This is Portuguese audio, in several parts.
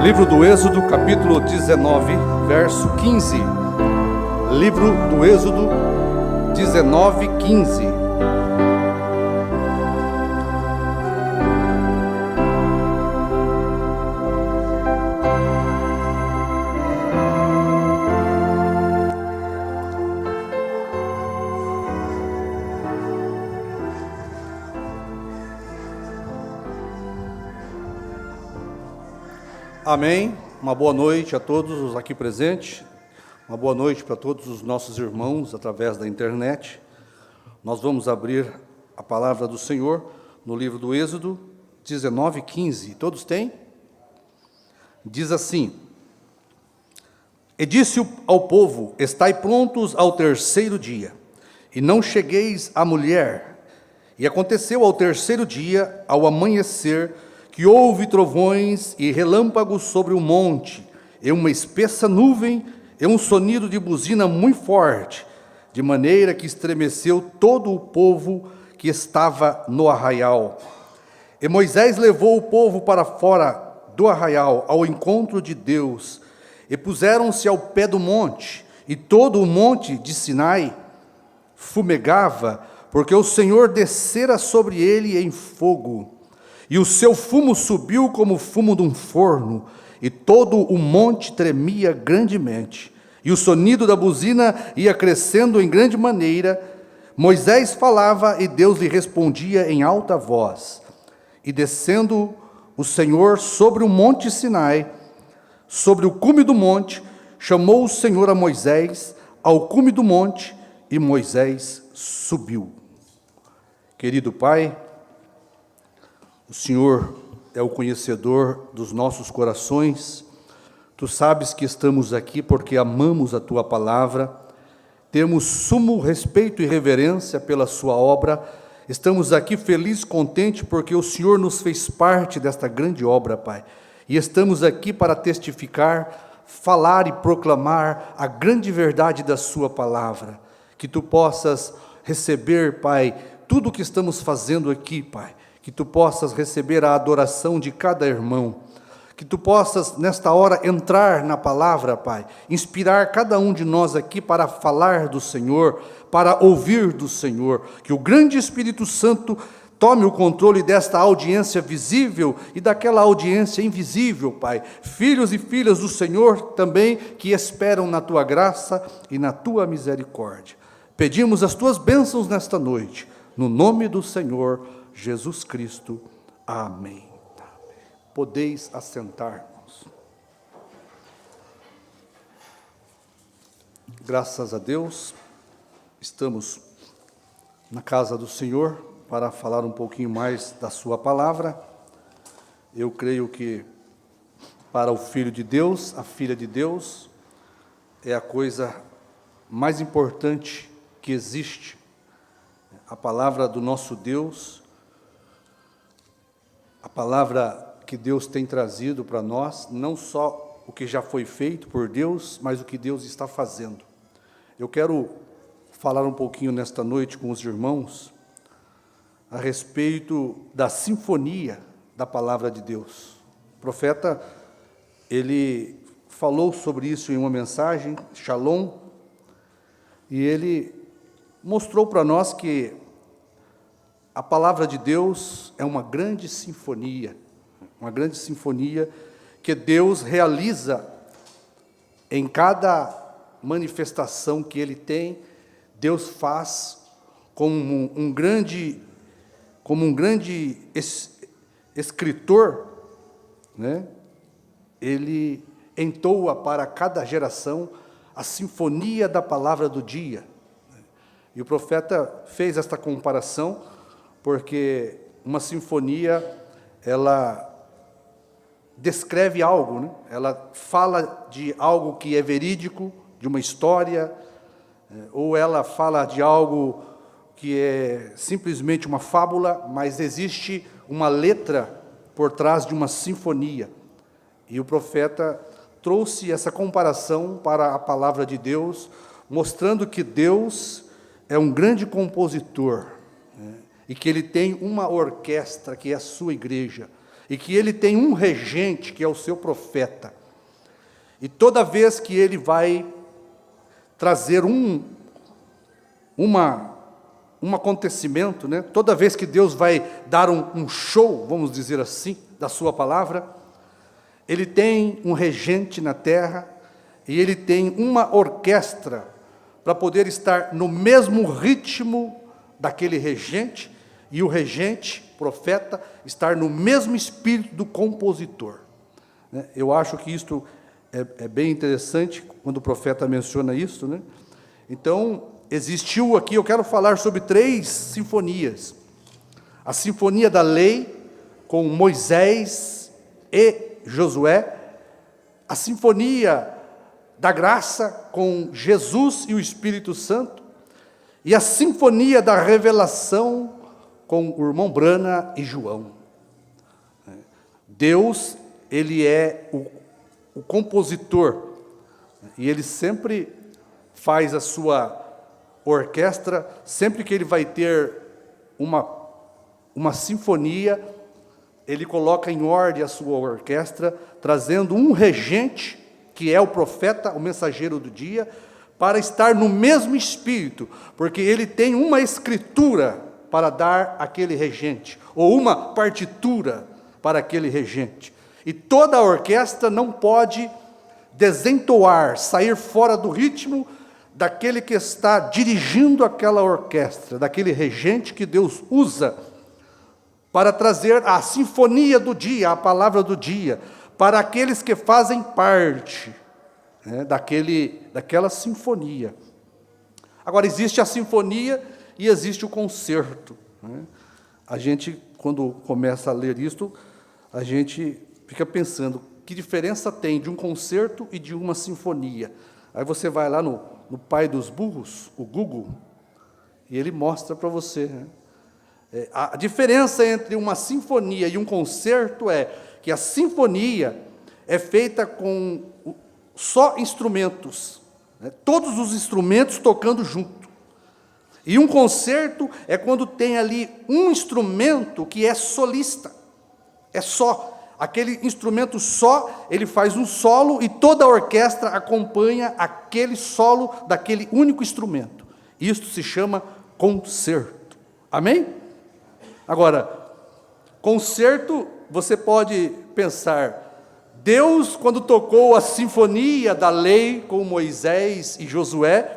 Livro do Êxodo, capítulo 19, verso 15. Livro do Êxodo 19, 15. Amém. Uma boa noite a todos os aqui presentes. Uma boa noite para todos os nossos irmãos através da internet. Nós vamos abrir a palavra do Senhor no livro do Êxodo 19, 15. Todos têm? Diz assim: E disse ao povo: Estai prontos ao terceiro dia, e não chegueis à mulher. E aconteceu ao terceiro dia, ao amanhecer, que houve trovões e relâmpagos sobre o monte, e uma espessa nuvem, e um sonido de buzina muito forte, de maneira que estremeceu todo o povo que estava no arraial. E Moisés levou o povo para fora do arraial, ao encontro de Deus, e puseram-se ao pé do monte, e todo o monte de Sinai fumegava, porque o Senhor descera sobre ele em fogo. E o seu fumo subiu como o fumo de um forno, e todo o monte tremia grandemente. E o sonido da buzina ia crescendo em grande maneira. Moisés falava e Deus lhe respondia em alta voz. E descendo o Senhor sobre o monte Sinai, sobre o cume do monte, chamou o Senhor a Moisés ao cume do monte, e Moisés subiu. Querido Pai, o Senhor é o conhecedor dos nossos corações. Tu sabes que estamos aqui porque amamos a Tua palavra, temos sumo respeito e reverência pela Sua obra. Estamos aqui felizes, contentes, porque o Senhor nos fez parte desta grande obra, Pai. E estamos aqui para testificar, falar e proclamar a grande verdade da Sua palavra. Que Tu possas receber, Pai, tudo o que estamos fazendo aqui, Pai. Que Tu possas receber a adoração de cada irmão, que Tu possas, nesta hora, entrar na palavra, Pai, inspirar cada um de nós aqui para falar do Senhor, para ouvir do Senhor, que o grande Espírito Santo tome o controle desta audiência visível e daquela audiência invisível, Pai, filhos e filhas do Senhor também, que esperam na Tua graça e na Tua misericórdia. Pedimos as Tuas bênçãos nesta noite, no nome do Senhor Jesus Cristo. Amém. Podeis assentar-vos. Graças a Deus, estamos na casa do Senhor para falar um pouquinho mais da Sua palavra. Eu creio que para o Filho de Deus, a Filha de Deus, é a coisa mais importante que existe. A palavra do nosso Deus, a palavra que Deus tem trazido para nós, não só o que já foi feito por Deus, mas o que Deus está fazendo. Eu quero falar um pouquinho nesta noite com os irmãos a respeito da sinfonia da palavra de Deus. O profeta, ele falou sobre isso em uma mensagem, Shalom, e ele mostrou para nós que a palavra de Deus é uma grande sinfonia que Deus realiza em cada manifestação que Ele tem. Deus faz como um grande escritor, né? Ele entoa para cada geração a sinfonia da palavra do dia. E o profeta fez esta comparação, porque uma sinfonia, ela descreve algo, né? Ela fala de algo que é verídico, de uma história, ou ela fala de algo que é simplesmente uma fábula, mas existe uma letra por trás de uma sinfonia. E o profeta trouxe essa comparação para a palavra de Deus, mostrando que Deus é um grande compositor, né? E que Ele tem uma orquestra, que é a sua igreja, e que ele tem um regente, que é o seu profeta. E toda vez que ele vai trazer um acontecimento, né? Toda vez que Deus vai dar um show, vamos dizer assim, da sua palavra, ele tem um regente na terra, e ele tem uma orquestra, para poder estar no mesmo ritmo daquele regente, e o regente, profeta, estar no mesmo espírito do compositor. Eu acho que isto é bem interessante, quando o profeta menciona isso, né? Então, existiu aqui, eu quero falar sobre 3 sinfonias. A sinfonia da lei, com Moisés e Josué. A sinfonia da graça, com Jesus e o Espírito Santo. E a sinfonia da revelação, com o irmão Brana e João. Deus, ele é o compositor, e ele sempre faz a sua orquestra, sempre que ele vai ter uma sinfonia, ele coloca em ordem a sua orquestra, trazendo um regente, que é o profeta, o mensageiro do dia, para estar no mesmo espírito, porque ele tem uma escritura para dar àquele regente, ou uma partitura para aquele regente. E toda a orquestra não pode desentoar, sair fora do ritmo daquele que está dirigindo aquela orquestra, daquele regente que Deus usa para trazer a sinfonia do dia, a palavra do dia, para aqueles que fazem parte, né, daquela sinfonia. Agora, existe a sinfonia e existe o concerto, né? A gente, quando começa a ler isto, a gente fica pensando, que diferença tem de um concerto e de uma sinfonia? Aí você vai lá no pai dos burros, o Google, e ele mostra para você, né? A diferença entre uma sinfonia e um concerto é que a sinfonia é feita com só instrumentos, né? Todos os instrumentos tocando junto. E um concerto é quando tem ali um instrumento que é solista, é só. Aquele instrumento só, ele faz um solo e toda a orquestra acompanha aquele solo daquele único instrumento. Isto se chama concerto. Amém? Agora, concerto, você pode pensar, Deus, quando tocou a sinfonia da lei com Moisés e Josué,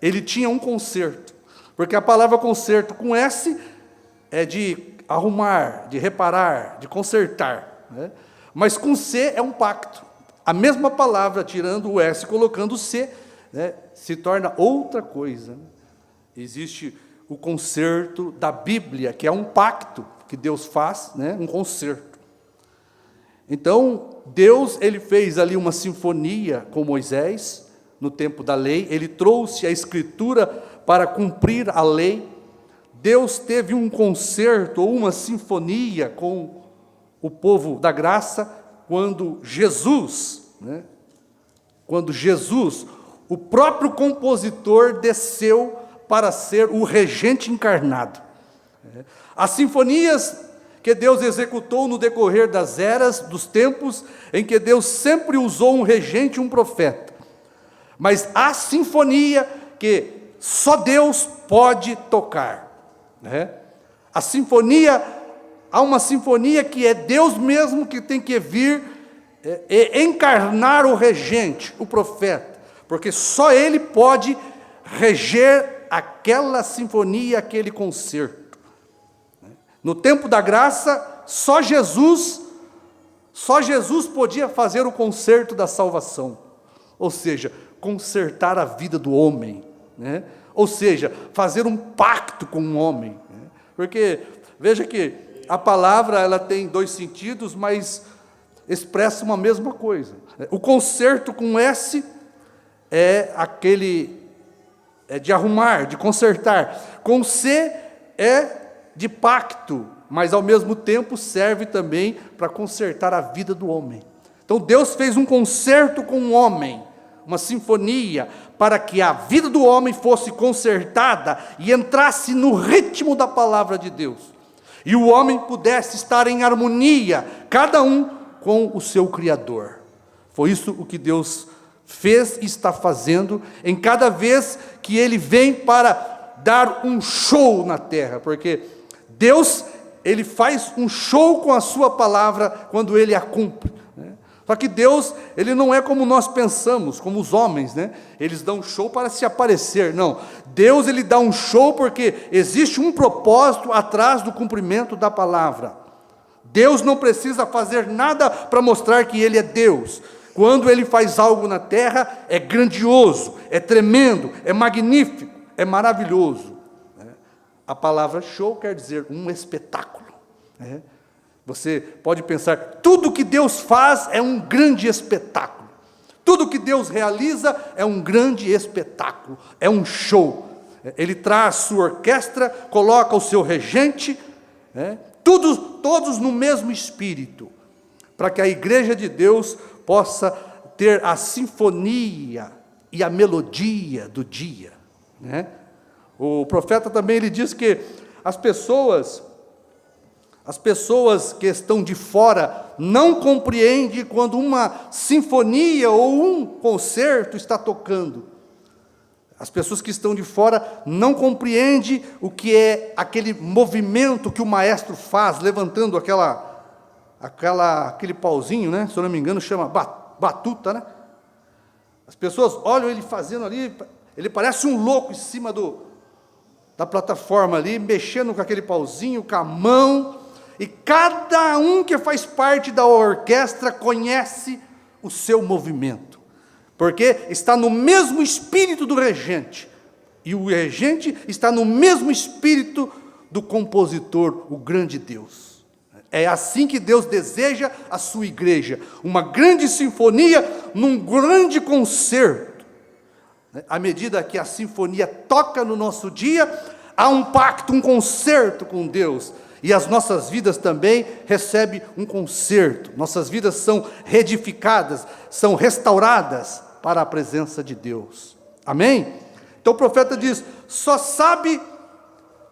ele tinha um concerto. Porque a palavra concerto com S é de arrumar, de reparar, de consertar, né? Mas com C é um pacto. A mesma palavra, tirando o S, colocando o C, né, se torna outra coisa. Existe o concerto da Bíblia, que é um pacto que Deus faz, né, um concerto. Então, Deus, ele fez ali uma sinfonia com Moisés, no tempo da lei, ele trouxe a Escritura para cumprir a lei. Deus teve um concerto ou uma sinfonia com o povo da graça, quando Jesus, né, o próprio compositor, desceu para ser o regente encarnado. As sinfonias que Deus executou no decorrer das eras, dos tempos, em que Deus sempre usou um regente, um profeta. Mas a sinfonia que só Deus pode tocar, né? A sinfonia, há uma sinfonia que é Deus mesmo que tem que vir e encarnar o regente, o profeta, porque só Ele pode reger aquela sinfonia, aquele concerto. No tempo da graça, só Jesus podia fazer o concerto da salvação, ou seja, consertar a vida do homem, né? Ou seja, fazer um pacto com o homem, né? Porque, veja que a palavra, ela tem 2 sentidos, mas expressa uma mesma coisa. O concerto com S é aquele, de arrumar, de consertar. Com C é de pacto, mas ao mesmo tempo serve também para consertar a vida do homem. Então Deus fez um concerto com o homem, uma sinfonia, para que a vida do homem fosse consertada e entrasse no ritmo da palavra de Deus. e o homem pudesse estar em harmonia, cada um com o seu Criador. Foi isso o que Deus fez e está fazendo em cada vez que Ele vem para dar um show na terra, porque Deus, Ele faz um show com a sua palavra quando Ele a cumpre, né? Só que Deus, Ele não é como nós pensamos, como os homens, né? Eles dão show para se aparecer. Não, Deus, Ele dá um show porque existe um propósito atrás do cumprimento da palavra. Deus não precisa fazer nada para mostrar que Ele é Deus. Quando Ele faz algo na terra, é grandioso, é tremendo, é magnífico, é maravilhoso. A palavra show quer dizer um espetáculo, né? Você pode pensar, tudo que Deus faz é um grande espetáculo. Tudo que Deus realiza é um grande espetáculo, é um show. Ele traz sua orquestra, coloca o seu regente, né? Todos no mesmo espírito, para que a igreja de Deus possa ter a sinfonia e a melodia do dia, né? O profeta também ele diz que as pessoas que estão de fora não compreendem quando uma sinfonia ou um concerto está tocando. As pessoas que estão de fora não compreendem o que é aquele movimento que o maestro faz, levantando aquele pauzinho, né? Se eu não me engano, chama batuta, né? As pessoas olham ele fazendo ali, ele parece um louco em cima da plataforma ali, mexendo com aquele pauzinho, com a mão, e cada um que faz parte da orquestra conhece o seu movimento, porque está no mesmo espírito do regente, e o regente está no mesmo espírito do compositor, o grande Deus. É assim que Deus deseja a sua igreja, uma grande sinfonia, num grande concerto. À medida que a sinfonia toca no nosso dia, há um pacto, um concerto com Deus, e as nossas vidas também recebem um concerto, nossas vidas são reedificadas, são restauradas para a presença de Deus, amém? Então o profeta diz, só sabe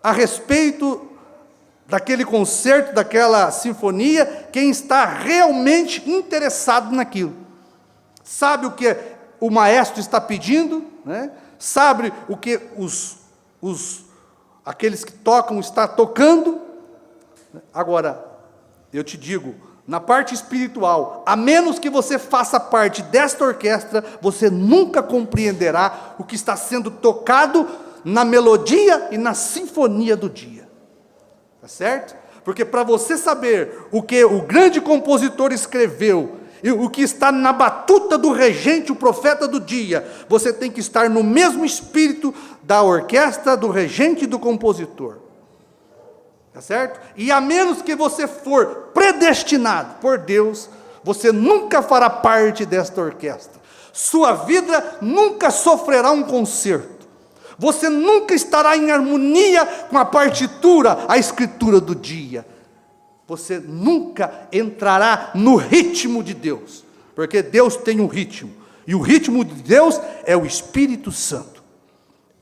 a respeito daquele concerto, daquela sinfonia, quem está realmente interessado naquilo, sabe o que o maestro está pedindo, né? Sabe o que aqueles que tocam estão tocando. Agora, eu te digo, na parte espiritual, a menos que você faça parte desta orquestra, você nunca compreenderá o que está sendo tocado na melodia e na sinfonia do dia. Tá certo? Porque para você saber o que o grande compositor escreveu, e o que está na batuta do regente, o profeta do dia, você tem que estar no mesmo espírito da orquestra, do regente e do compositor. Tá certo? E a menos que você for predestinado por Deus, você nunca fará parte desta orquestra. Sua vida nunca sofrerá um concerto. Você nunca estará em harmonia com a partitura, a escritura do dia. Você nunca entrará no ritmo de Deus, porque Deus tem um ritmo, e o ritmo de Deus é o Espírito Santo.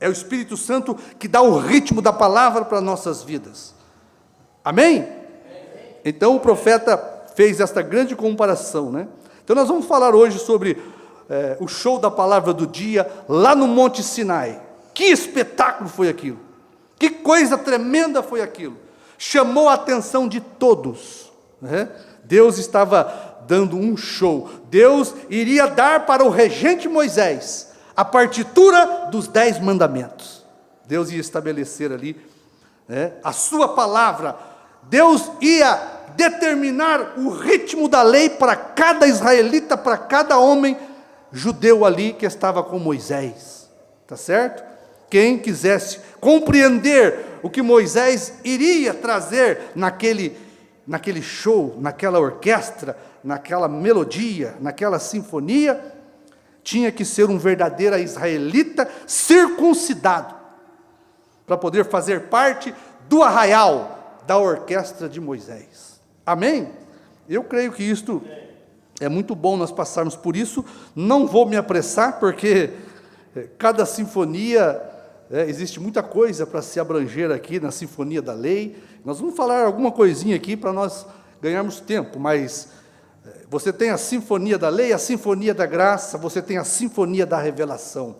É o Espírito Santo que dá o ritmo da palavra para nossas vidas. Amém? Então o profeta fez esta grande comparação, né? Então nós vamos falar hoje sobre o show da palavra do dia, lá no Monte Sinai. Que espetáculo foi aquilo! Que coisa tremenda foi aquilo! Chamou a atenção de todos, né? Deus estava dando um show. Deus iria dar para o regente Moisés a partitura dos 10 mandamentos. Deus ia estabelecer ali, né, a sua palavra. Deus ia determinar o ritmo da lei para cada israelita, para cada homem judeu ali que estava com Moisés, tá certo? Quem quisesse compreender o que Moisés iria trazer naquele show, naquela orquestra, naquela melodia, naquela sinfonia, tinha que ser um verdadeiro israelita circuncidado, para poder fazer parte do arraial da orquestra de Moisés. Amém? Eu creio que isto é muito bom nós passarmos por isso. Não vou me apressar, porque cada sinfonia Existe muita coisa para se abranger aqui na Sinfonia da Lei. Nós vamos falar alguma coisinha aqui para nós ganharmos tempo, mas você tem a Sinfonia da Lei, a Sinfonia da Graça, você tem a Sinfonia da Revelação.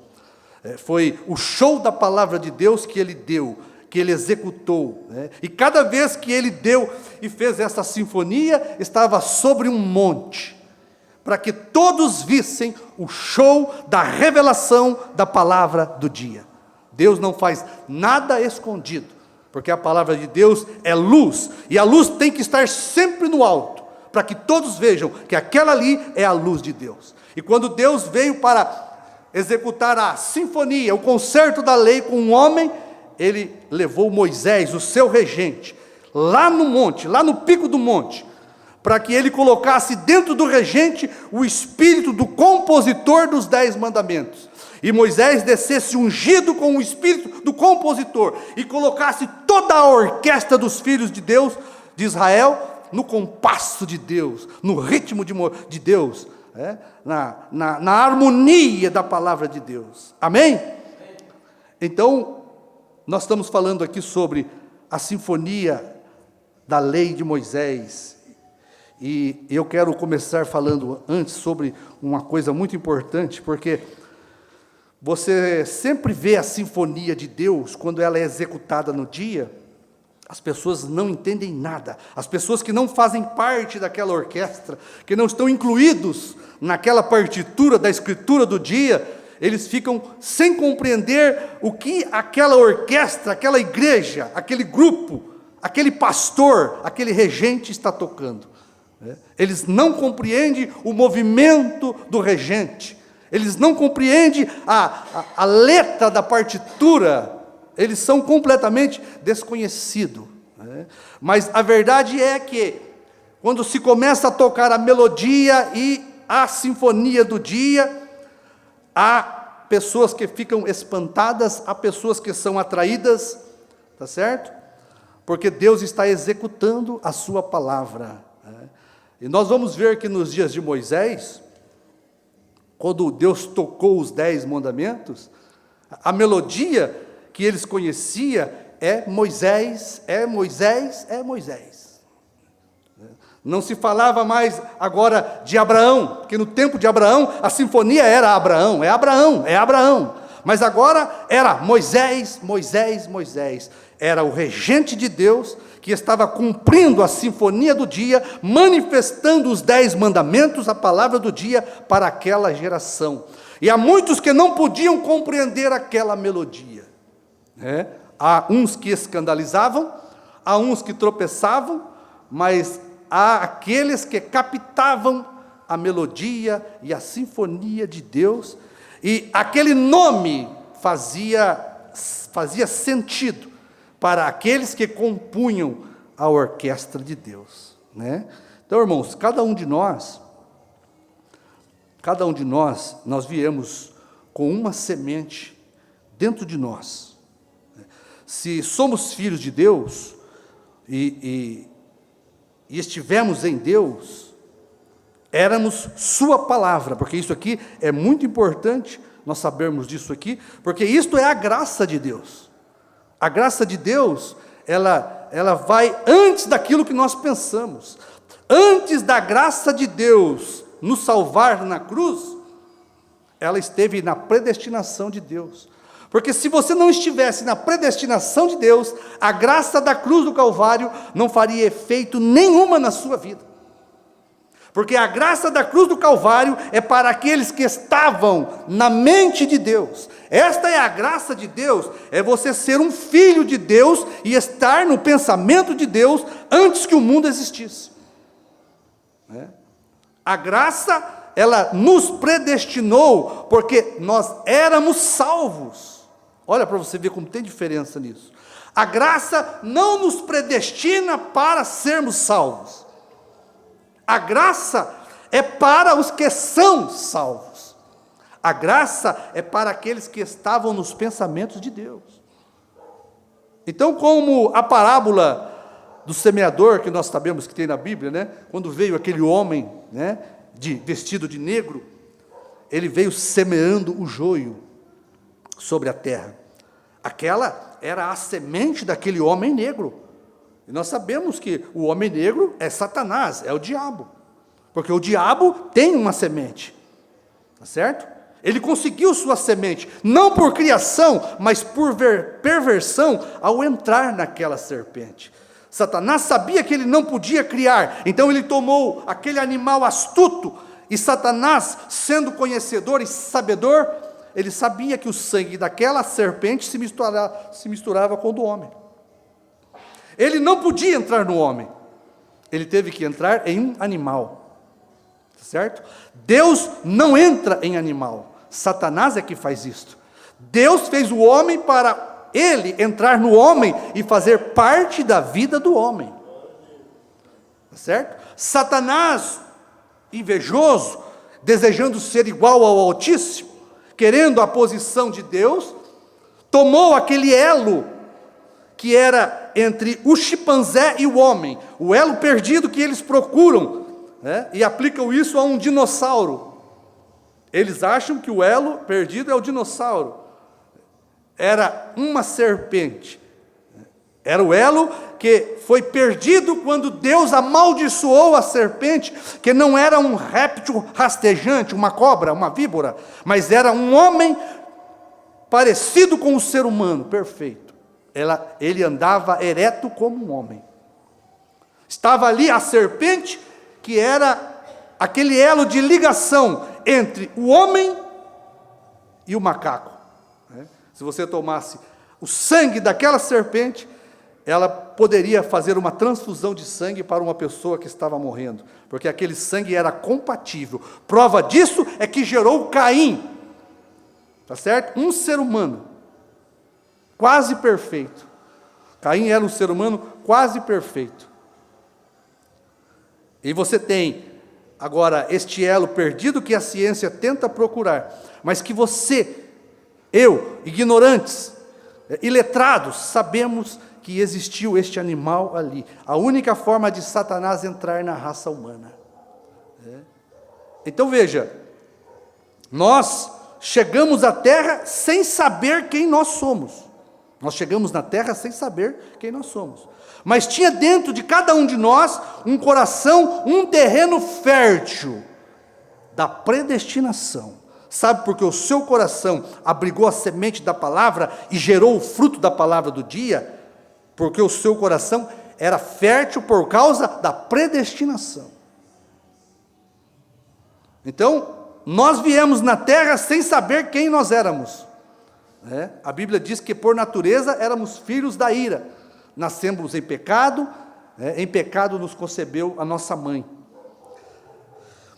Foi o show da palavra de Deus que ele deu, que ele executou, né? E cada vez que ele deu e fez essa sinfonia, estava sobre um monte, para que todos vissem o show da revelação da palavra do dia. Deus não faz nada escondido, porque a palavra de Deus é luz, e a luz tem que estar sempre no alto, para que todos vejam que aquela ali é a luz de Deus. E quando Deus veio para executar a sinfonia, o concerto da lei com um homem, ele levou Moisés, o seu regente, lá no monte, lá no pico do monte, para que ele colocasse dentro do regente o espírito do compositor dos 10 mandamentos. E Moisés descesse ungido com o espírito do compositor, e colocasse toda a orquestra dos filhos de Deus, de Israel, no compasso de Deus, no ritmo de Deus, na harmonia da palavra de Deus. Amém? Então, nós estamos falando aqui sobre a sinfonia da lei de Moisés, e eu quero começar falando antes sobre uma coisa muito importante, porque você sempre vê a sinfonia de Deus, quando ela é executada no dia, as pessoas não entendem nada, as pessoas que não fazem parte daquela orquestra, que não estão incluídos naquela partitura da escritura do dia, eles ficam sem compreender o que aquela orquestra, aquela igreja, aquele grupo, aquele pastor, aquele regente está tocando. Eles não compreendem o movimento do regente, eles não compreendem a letra da partitura, eles são completamente desconhecidos. Mas a verdade é que, quando se começa a tocar a melodia e a sinfonia do dia, há pessoas que ficam espantadas, há pessoas que são atraídas, tá certo? Porque Deus está executando a sua palavra. E nós vamos ver que nos dias de Moisés, quando Deus tocou os 10 mandamentos, a melodia que eles conheciam é Moisés, é Moisés, é Moisés. Não se falava mais agora de Abraão, porque no tempo de Abraão, a sinfonia era Abraão, é Abraão, é Abraão. Mas agora era Moisés, Moisés, Moisés. Era o regente de Deus, que estava cumprindo a sinfonia do dia, manifestando os 10 mandamentos, a palavra do dia, para aquela geração. E há muitos que não podiam compreender aquela melodia. Há uns que escandalizavam, há uns que tropeçavam, mas há aqueles que captavam a melodia e a sinfonia de Deus, e aquele nome fazia sentido para aqueles que compunham a orquestra de Deus, Então, irmãos, cada um de nós, nós viemos com uma semente dentro de nós. Se somos filhos de Deus e estivemos em Deus, éramos sua palavra, porque isso aqui é muito importante, nós sabermos disso aqui, porque isto é a graça de Deus. A graça de Deus, ela vai antes daquilo que nós pensamos. Antes da graça de Deus nos salvar na cruz, ela esteve na predestinação de Deus. Porque se você não estivesse na predestinação de Deus, a graça da cruz do Calvário não faria efeito nenhuma na sua vida. Porque a graça da cruz do Calvário é para aqueles que estavam na mente de Deus. Esta é a graça de Deus, é você ser um filho de Deus e estar no pensamento de Deus antes que o mundo existisse. A graça, ela nos predestinou, porque nós éramos salvos. Olha para você ver como tem diferença nisso. A graça não nos predestina para sermos salvos. A graça é para os que são salvos. A graça é para aqueles que estavam nos pensamentos de Deus. Então, como a parábola do semeador, que nós sabemos que tem na Bíblia, quando veio aquele homem, vestido de negro, ele veio semeando o joio sobre a terra. Aquela era a semente daquele homem negro. E nós sabemos que o homem negro é Satanás, é o diabo. Porque o diabo tem uma semente. Tá certo? Ele conseguiu sua semente, não por criação, mas por perversão ao entrar naquela serpente. Satanás sabia que ele não podia criar, então ele tomou aquele animal astuto, e Satanás, sendo conhecedor e sabedor, ele sabia que o sangue daquela serpente se misturava com o do homem. Ele não podia entrar no homem, ele teve que entrar em um animal, certo? Deus não entra em animal, Satanás é que faz isso. Deus fez o homem para ele entrar no homem e fazer parte da vida do homem, certo? Satanás, invejoso, desejando ser igual ao Altíssimo, querendo a posição de Deus, tomou aquele elo que era entre o chimpanzé e o homem, o elo perdido que eles procuram, né? E aplicam isso a um dinossauro. Eles acham que o elo perdido é o dinossauro. Era uma serpente. Era o elo que foi perdido quando Deus amaldiçoou a serpente, que não era um réptil rastejante, uma cobra, uma víbora, mas era um homem parecido com o ser humano, perfeito. Ele andava ereto como um homem. Estava ali a serpente, que era aquele elo de ligação entre o homem e o macaco. Se você tomasse o sangue daquela serpente, ela poderia fazer uma transfusão de sangue para uma pessoa que estava morrendo, porque aquele sangue era compatível. Prova disso é que gerou Caim, tá certo? Um ser humano, quase perfeito. Caim era um ser humano quase perfeito. E você tem agora este elo perdido que a ciência tenta procurar, mas que você, eu, ignorantes, iletrados, sabemos que existiu este animal ali. A única forma de Satanás entrar na raça humana. Então veja, nós chegamos à Terra sem saber quem nós somos. Nós chegamos na Terra sem saber quem nós somos. Mas tinha dentro de cada um de nós um coração, um terreno fértil da predestinação. Sabe por que o seu coração abrigou a semente da palavra e gerou o fruto da palavra do dia? Porque o seu coração era fértil por causa da predestinação. Então, nós viemos na terra sem saber quem nós éramos. A Bíblia diz que por natureza éramos filhos da ira. Nascemos em pecado nos concebeu a nossa mãe.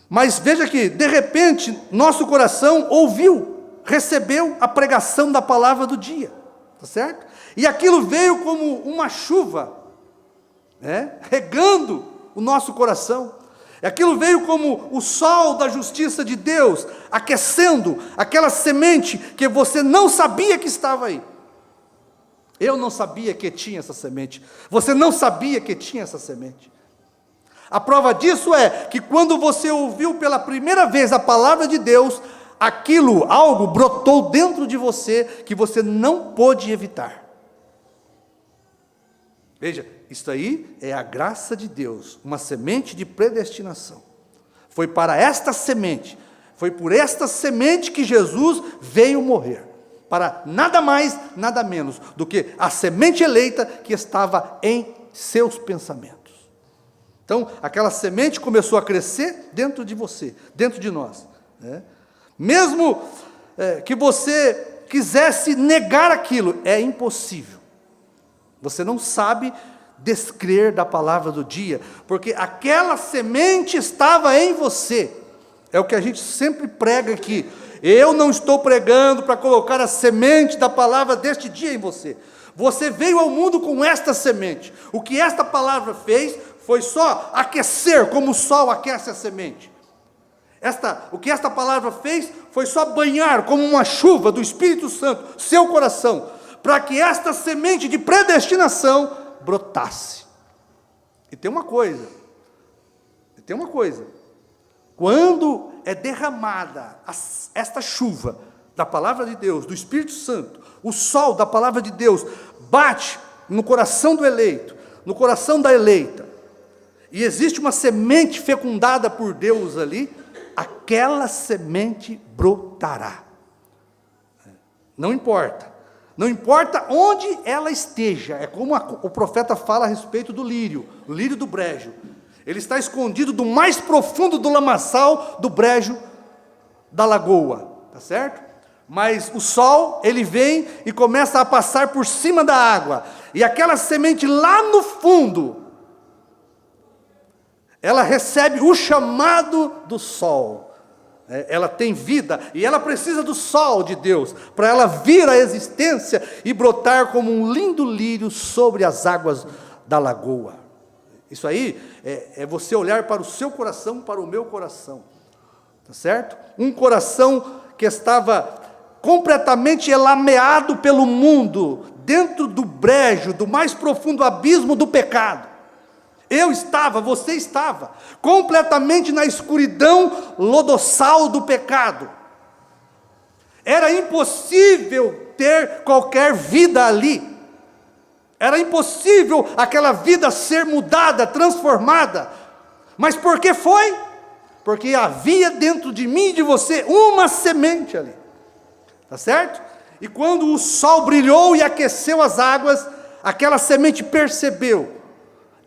Mas veja que, de repente, nosso coração ouviu, recebeu a pregação da palavra do dia, tá certo? E aquilo veio como uma chuva, regando o nosso coração. Aquilo veio como o sol da justiça de Deus, aquecendo aquela semente que você não sabia que estava aí. Eu não sabia que tinha essa semente. Você não sabia que tinha essa semente. A prova disso é que quando você ouviu pela primeira vez a palavra de Deus, algo brotou dentro de você que você não pôde evitar. Veja, isso aí é a graça de Deus, uma semente de predestinação. Foi para esta semente, foi por esta semente que Jesus veio morrer. Para nada mais, nada menos do que a semente eleita que estava em seus pensamentos. Então, aquela semente começou a crescer dentro de você, dentro de nós. Mesmo que você quisesse negar aquilo, é impossível. Você não sabe descrer da palavra do dia, porque aquela semente estava em você. É o que a gente sempre prega aqui. Eu não estou pregando para colocar a semente da palavra deste dia em você. Você veio ao mundo com esta semente. O que esta palavra fez foi só aquecer, como o sol aquece a semente. O que esta palavra fez foi só banhar, como uma chuva do Espírito Santo, seu coração, para que esta semente de predestinação brotasse. E tem uma coisa, quando é derramada esta chuva da palavra de Deus, do Espírito Santo, o sol da palavra de Deus, bate no coração do eleito, no coração da eleita, e existe uma semente fecundada por Deus ali, aquela semente brotará. Não importa onde ela esteja, é como o profeta fala a respeito do lírio do brejo. Ele está escondido do mais profundo do lamaçal do brejo da lagoa, tá certo? Mas o sol, ele vem e começa a passar por cima da água, e aquela semente lá no fundo, ela recebe o chamado do sol. Ela tem vida, e ela precisa do sol de Deus, para ela vir à existência e brotar como um lindo lírio sobre as águas da lagoa. Isso aí é você olhar para o seu coração, para o meu coração, tá certo? Um coração que estava completamente elameado pelo mundo, dentro do brejo, do mais profundo abismo do pecado. Você estava, completamente na escuridão lodossal do pecado. Era impossível ter qualquer vida ali. Era impossível aquela vida ser mudada, transformada. Mas por que foi? Porque havia dentro de mim e de você uma semente ali. Tá certo? E quando o sol brilhou e aqueceu as águas, aquela semente percebeu.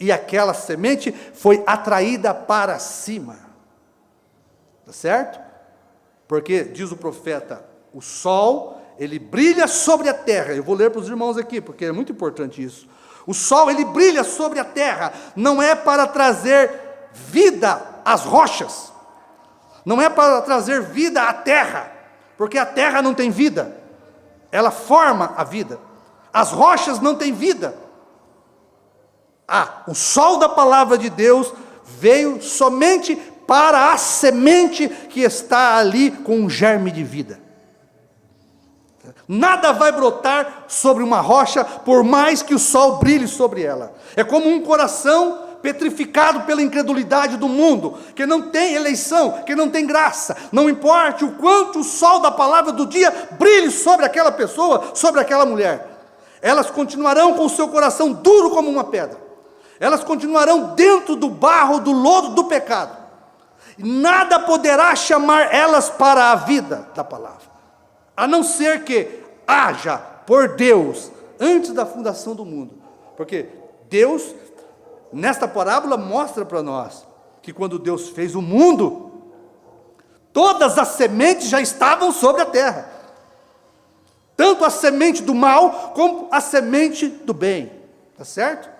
E aquela semente foi atraída para cima. Tá certo? Porque, diz o profeta, o sol, ele brilha sobre a terra. Eu vou ler para os irmãos aqui, porque é muito importante isso. O sol, ele brilha sobre a terra, não é para trazer vida às rochas, não é para trazer vida à terra, porque a terra não tem vida, ela forma a vida. As rochas não têm vida. O sol da palavra de Deus veio somente para a semente que está ali com um germe de vida. Nada vai brotar sobre uma rocha, por mais que o sol brilhe sobre ela. É como um coração petrificado pela incredulidade do mundo, que não tem eleição, que não tem graça. Não importa o quanto o sol da palavra do dia brilhe sobre aquela pessoa, sobre aquela mulher, elas continuarão com o seu coração duro como uma pedra. Elas continuarão dentro do barro, do lodo do pecado. Nada poderá chamar elas para a vida da palavra, a não ser que haja por Deus antes da fundação do mundo. Porque Deus, nesta parábola, mostra para nós que quando Deus fez o mundo, todas as sementes já estavam sobre a terra, tanto a semente do mal como a semente do bem, tá certo?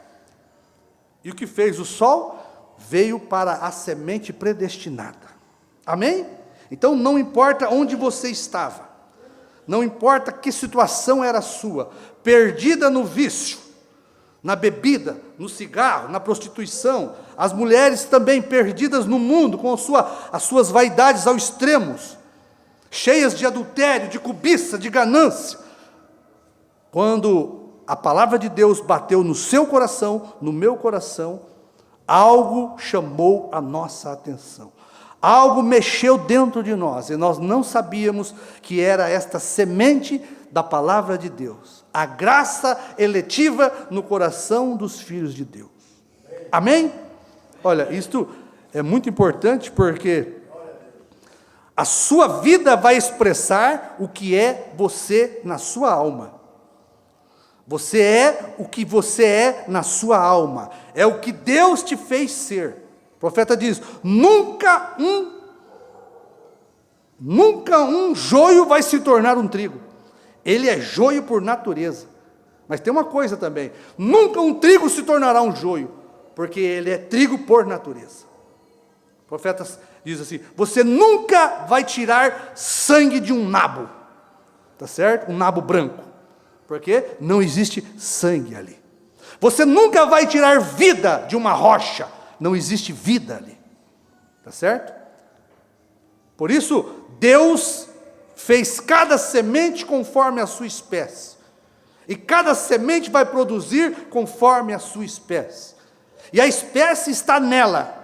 E o que fez o sol? Veio para a semente predestinada. Amém? Então não importa onde você estava, não importa que situação era sua, perdida no vício, na bebida, no cigarro, na prostituição, as mulheres também perdidas no mundo, com as suas vaidades ao extremos, cheias de adultério, de cobiça, de ganância. Quando a palavra de Deus bateu no seu coração, no meu coração, algo chamou a nossa atenção. Algo mexeu dentro de nós, e nós não sabíamos que era esta semente da palavra de Deus. A graça eletiva no coração dos filhos de Deus. Amém? Olha, isto é muito importante, porque a sua vida vai expressar o que é você na sua alma. Você é o que você é na sua alma. É o que Deus te fez ser. O profeta diz: nunca um joio vai se tornar um trigo. Ele é joio por natureza. Mas tem uma coisa também: nunca um trigo se tornará um joio, porque ele é trigo por natureza. O profeta diz assim: você nunca vai tirar sangue de um nabo, tá certo? Um nabo branco, porque não existe sangue ali. Você nunca vai tirar vida de uma rocha, não existe vida ali, tá certo? Por isso, Deus fez cada semente conforme a sua espécie, e cada semente vai produzir conforme a sua espécie, e a espécie está nela.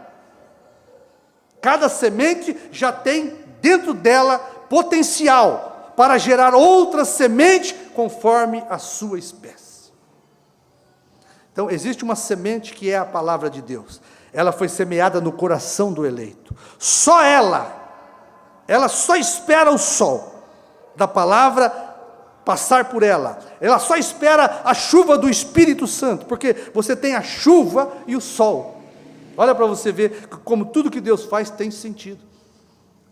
Cada semente já tem dentro dela potencial para gerar outra semente conforme a sua espécie. Então, existe uma semente que é a palavra de Deus. Ela foi semeada no coração do eleito. Só ela só espera o sol da palavra passar por ela. Ela só espera a chuva do Espírito Santo, porque você tem a chuva e o sol. Olha para você ver como tudo que Deus faz tem sentido.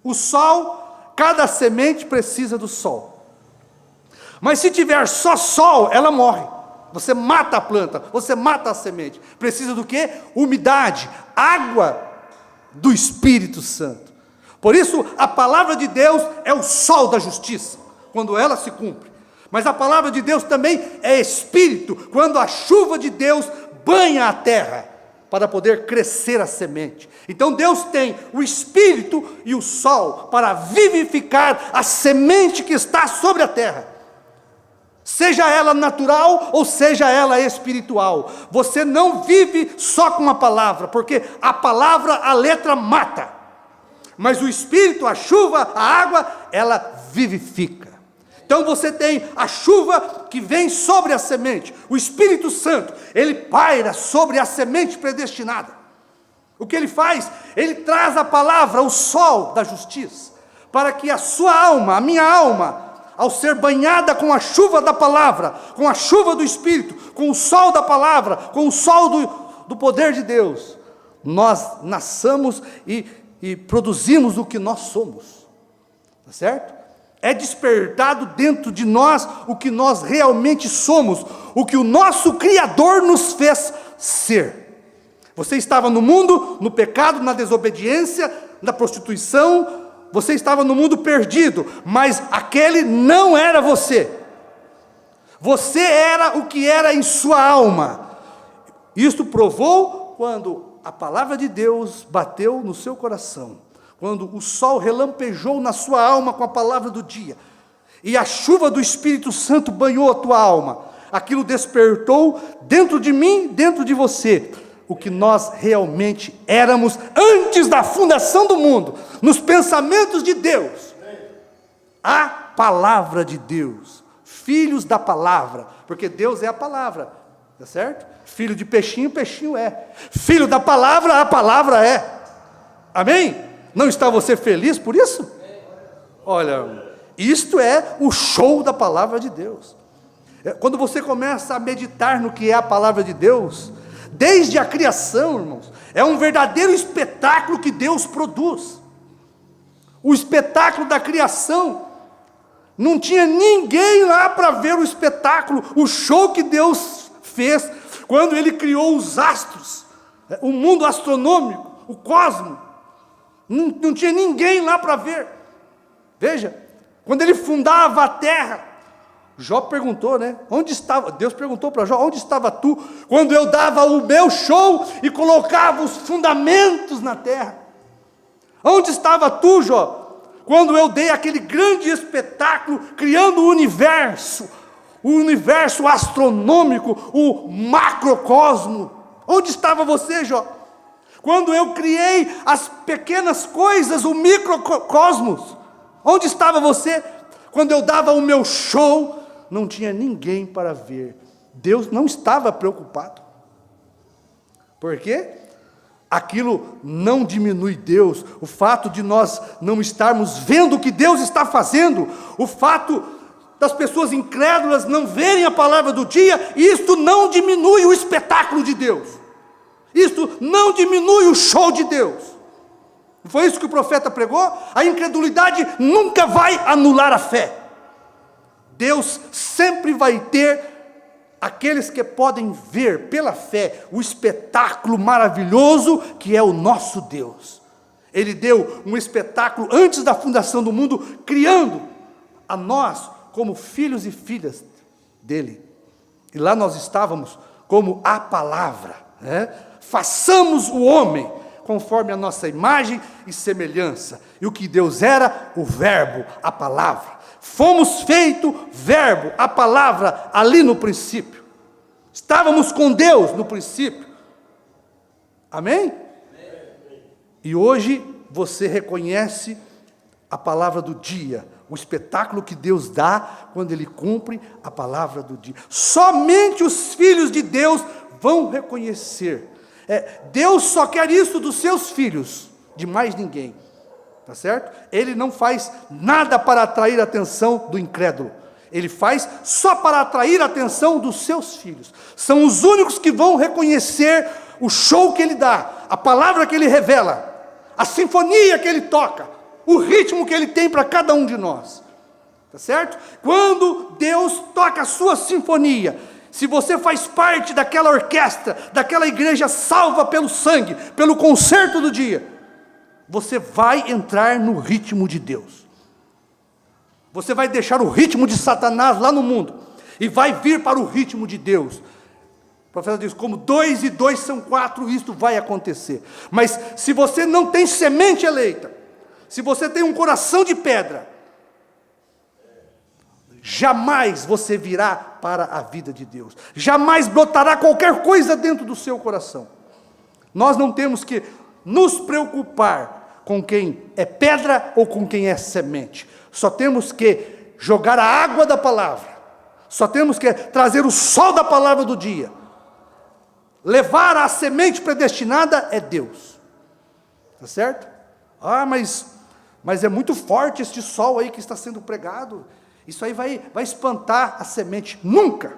O sol, cada semente precisa do sol. Mas se tiver só sol, ela morre. Você mata a planta, você mata a semente. Precisa do quê? Umidade, água do Espírito Santo. Por isso, a palavra de Deus é o sol da justiça, quando ela se cumpre. Mas a palavra de Deus também é espírito, quando a chuva de Deus banha a terra, para poder crescer a semente. Então Deus tem o espírito e o sol para vivificar a semente que está sobre a terra. Seja ela natural ou seja ela espiritual. Você não vive só com a palavra, porque a palavra, a letra mata. Mas o espírito, a chuva, a água, ela vivifica. Então você tem a chuva que vem sobre a semente. O Espírito Santo, ele paira sobre a semente predestinada. O que ele faz? Ele traz a palavra, o sol da justiça, para que a sua alma, a minha alma, ao ser banhada com a chuva da palavra, com a chuva do Espírito, com o sol da palavra, com o sol do poder de Deus, nós nasçamos e produzimos o que nós somos. Tá certo? É despertado dentro de nós o que nós realmente somos, o que o nosso Criador nos fez ser. Você estava no mundo, no pecado, na desobediência, na prostituição, você estava no mundo perdido, mas aquele não era você. Você era o que era em sua alma. Isto provou quando a palavra de Deus bateu no seu coração. Quando o sol relampejou na sua alma com a palavra do dia, e a chuva do Espírito Santo banhou a tua alma, aquilo despertou dentro de mim, dentro de você, o que nós realmente éramos antes da fundação do mundo, nos pensamentos de Deus, a palavra de Deus, filhos da palavra, porque Deus é a palavra, tá certo? Filho de peixinho, peixinho é, filho da palavra, a palavra é, amém? Não está você feliz por isso? Olha, isto é o show da palavra de Deus. Quando você começa a meditar no que é a palavra de Deus, desde a criação, irmãos, é um verdadeiro espetáculo que Deus produz. O espetáculo da criação, não tinha ninguém lá para ver o espetáculo, o show que Deus fez, quando Ele criou os astros, o mundo astronômico, o cosmos. Não tinha ninguém lá para ver. Veja, quando ele fundava a terra, Jó perguntou, né? Onde estava? Deus perguntou para Jó, onde estava tu? Quando eu dava o meu show e colocava os fundamentos na terra. Onde estava tu, Jó? Quando eu dei aquele grande espetáculo, criando o universo astronômico, o macrocosmo. Onde estava você, Jó? Quando eu criei as pequenas coisas, o microcosmos, onde estava você? Quando eu dava o meu show, não tinha ninguém para ver. Deus não estava preocupado. Por quê? Aquilo não diminui Deus. O fato de nós não estarmos vendo o que Deus está fazendo, o fato das pessoas incrédulas não verem a palavra do dia, isto não diminui o espetáculo de Deus. Isto não diminui o show de Deus. Não foi isso que o profeta pregou? A incredulidade nunca vai anular a fé. Deus sempre vai ter aqueles que podem ver pela fé o espetáculo maravilhoso que é o nosso Deus. Ele deu um espetáculo antes da fundação do mundo, criando a nós como filhos e filhas dele. E lá nós estávamos como a palavra, né? Façamos o homem conforme a nossa imagem e semelhança. E o que Deus era? O verbo, a palavra. Fomos feito verbo, a palavra, ali no princípio. Estávamos com Deus no princípio. Amém? E hoje você reconhece a palavra do dia, o espetáculo que Deus dá quando Ele cumpre a palavra do dia. Somente os filhos de Deus vão reconhecer. Deus só quer isso dos seus filhos, de mais ninguém. Tá certo? Ele não faz nada para atrair a atenção do incrédulo. Ele faz só para atrair a atenção dos seus filhos. São os únicos que vão reconhecer o show que Ele dá, a palavra que Ele revela, a sinfonia que Ele toca, o ritmo que Ele tem para cada um de nós. Tá certo? Quando Deus toca a sua sinfonia, se você faz parte daquela orquestra, daquela igreja salva pelo sangue, pelo concerto do dia, você vai entrar no ritmo de Deus. Você vai deixar o ritmo de Satanás lá no mundo e vai vir para o ritmo de Deus. O profeta diz, como 2 e 2 são 4, isto vai acontecer. Mas se você não tem semente eleita, se você tem um coração de pedra, jamais você virá para a vida de Deus. Jamais brotará qualquer coisa dentro do seu coração. Nós não temos que nos preocupar com quem é pedra ou com quem é semente. Só temos que jogar a água da palavra. Só temos que trazer o sol da palavra do dia. Levar a semente predestinada é Deus. Tá certo? Mas é muito forte este sol aí que está sendo pregado. Isso aí vai espantar a semente. Nunca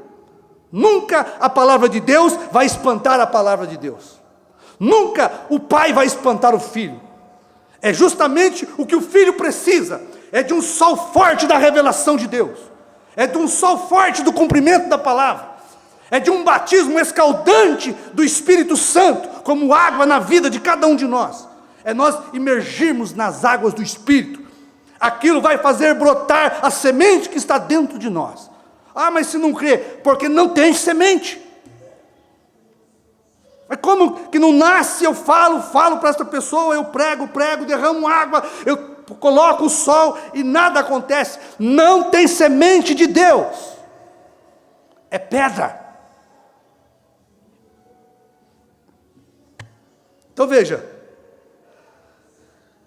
a palavra de Deus vai espantar a palavra de Deus. Nunca o pai vai espantar o filho. É justamente o que o filho precisa. É de um sol forte da revelação de Deus. É de um sol forte do cumprimento da palavra. É de um batismo escaldante do Espírito Santo, como água na vida de cada um de nós. É nós imergirmos nas águas do Espírito. Aquilo vai fazer brotar a semente que está dentro de nós. Mas se não crê, porque não tem semente. Mas como que não nasce? Eu falo para essa pessoa, eu prego, derramo água, eu coloco o sol e nada acontece. Não tem semente de Deus. É pedra. Então veja,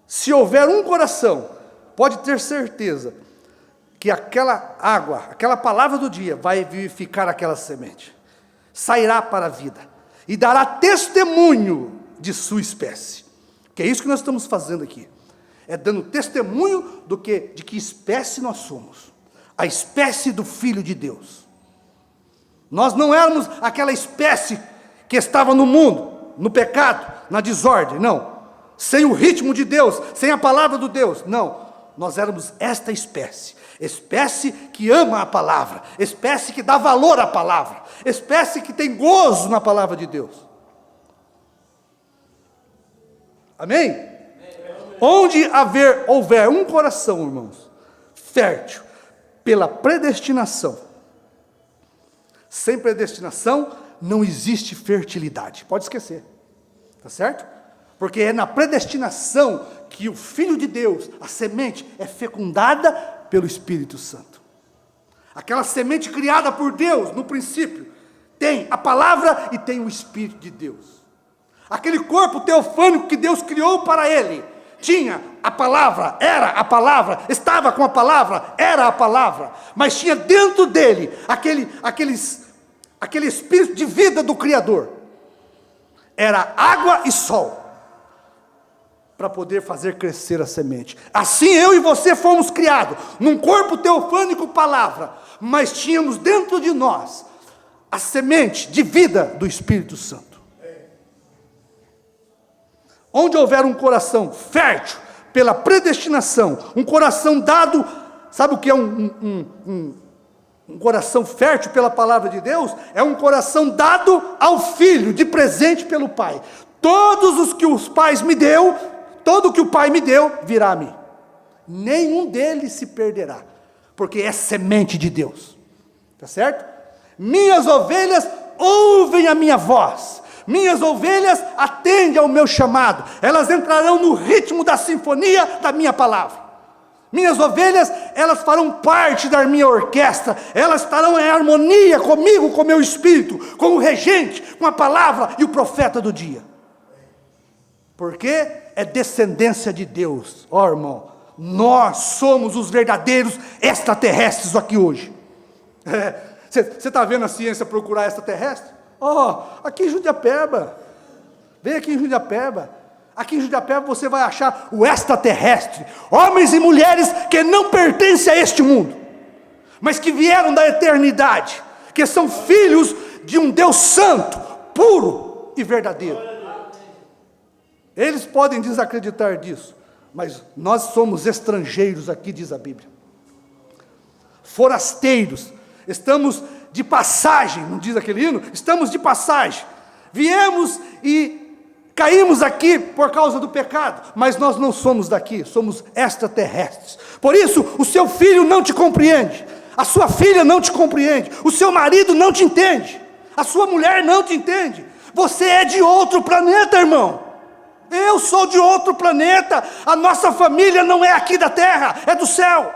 se houver um coração, pode ter certeza que aquela água, aquela palavra do dia vai vivificar aquela semente. Sairá para a vida. E dará testemunho de sua espécie. Que é isso que nós estamos fazendo aqui. É dando testemunho de que espécie nós somos. A espécie do Filho de Deus. Nós não éramos aquela espécie que estava no mundo, no pecado, na desordem, não. Sem o ritmo de Deus, sem a palavra do Deus, não. Nós éramos esta espécie. Espécie que ama a palavra, espécie que dá valor à palavra, espécie que tem gozo na palavra de Deus. Amém? Amém. Onde houver um coração, irmãos, fértil pela predestinação, sem predestinação não existe fertilidade, pode esquecer, tá certo? Porque é na predestinação que o Filho de Deus, a semente, é fecundada pelo Espírito Santo. Aquela semente criada por Deus, no princípio, tem a palavra e tem o Espírito de Deus. Aquele corpo teofânico que Deus criou para ele, tinha a palavra, era a palavra, estava com a palavra, era a palavra, mas tinha dentro dele aquele Espírito de vida do Criador. Era água e sol, para poder fazer crescer a semente. Assim eu e você fomos criados, num corpo teofânico palavra, mas tínhamos dentro de nós a semente de vida do Espírito Santo. Onde houver um coração fértil pela predestinação, um coração dado, sabe o que é um coração fértil pela palavra de Deus? É um coração dado ao Filho, de presente pelo Pai. Todos os que os pais me deu, todo o que o Pai me deu, virá a mim. Nenhum deles se perderá, porque é semente de Deus. Tá certo? Minhas ovelhas ouvem a minha voz. Minhas ovelhas atendem ao meu chamado. Elas entrarão no ritmo da sinfonia da minha palavra. Minhas ovelhas, elas farão parte da minha orquestra. Elas estarão em harmonia comigo, com o meu espírito, com o regente, com a palavra e o profeta do dia. Porque é descendência de Deus. Irmão, Nós somos os verdadeiros extraterrestres aqui hoje. Você está vendo a ciência procurar extraterrestre? Aqui em Jundiapeba. Vem aqui em Jundiapeba. Aqui em Jundiapeba você vai achar o extraterrestre. Homens e mulheres que não pertencem a este mundo, mas que vieram da eternidade, que são filhos de um Deus santo, puro e verdadeiro. Eles podem desacreditar disso, mas nós somos estrangeiros aqui, diz a Bíblia. Forasteiros, estamos de passagem, não diz aquele hino? Estamos de passagem. Viemos e caímos aqui por causa do pecado, mas nós não somos daqui, somos extraterrestres. Por isso, o seu filho não te compreende, a sua filha não te compreende, o seu marido não te entende, a sua mulher não te entende. Você é de outro planeta, irmão. Eu sou de outro planeta. A nossa família não é aqui da terra, é do céu.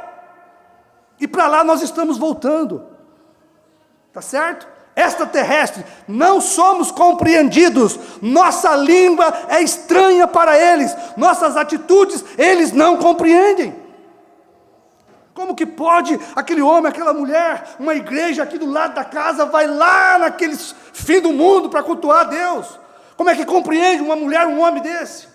E para lá nós estamos voltando. Tá certo? Extraterrestre, não somos compreendidos. Nossa língua é estranha para eles. Nossas atitudes, eles não compreendem. Como que pode aquele homem, aquela mulher, uma igreja aqui do lado da casa, vai lá naquele fim do mundo para cultuar a Deus? Como é que compreende uma mulher, um homem desse?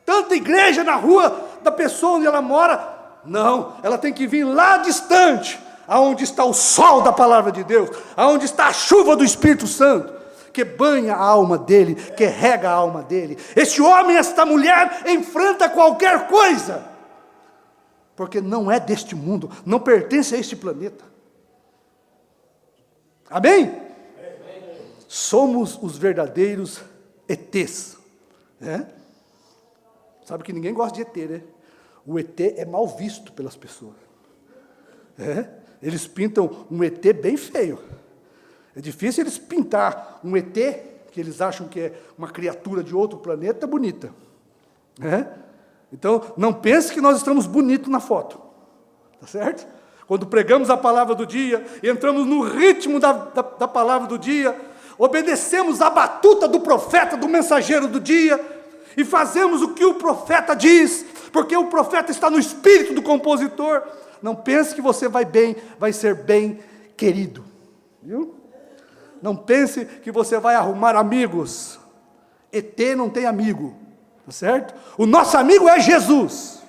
Tanta igreja na rua da pessoa onde ela mora. Não, ela tem que vir lá distante, aonde está o sol da palavra de Deus, aonde está a chuva do Espírito Santo, que banha a alma dele, que rega a alma dele. Este homem, esta mulher, enfrenta qualquer coisa, porque não é deste mundo, não pertence a este planeta. Amém? Somos os verdadeiros ETs, né? Sabe que ninguém gosta de ET, né? O ET é mal visto pelas pessoas. Eles pintam um ET bem feio. É difícil eles pintar um ET, que eles acham que é uma criatura de outro planeta, bonita. Então, não pense que nós estamos bonitos na foto. Tá certo? Quando pregamos a palavra do dia, entramos no ritmo da palavra do dia, obedecemos a batuta do profeta, do mensageiro do dia, e fazemos o que o profeta diz, porque o profeta está no espírito do compositor. Não pense que você vai ser bem querido, viu? Não pense que você vai arrumar amigos. ET não tem amigo, tá certo? O nosso amigo é Jesus.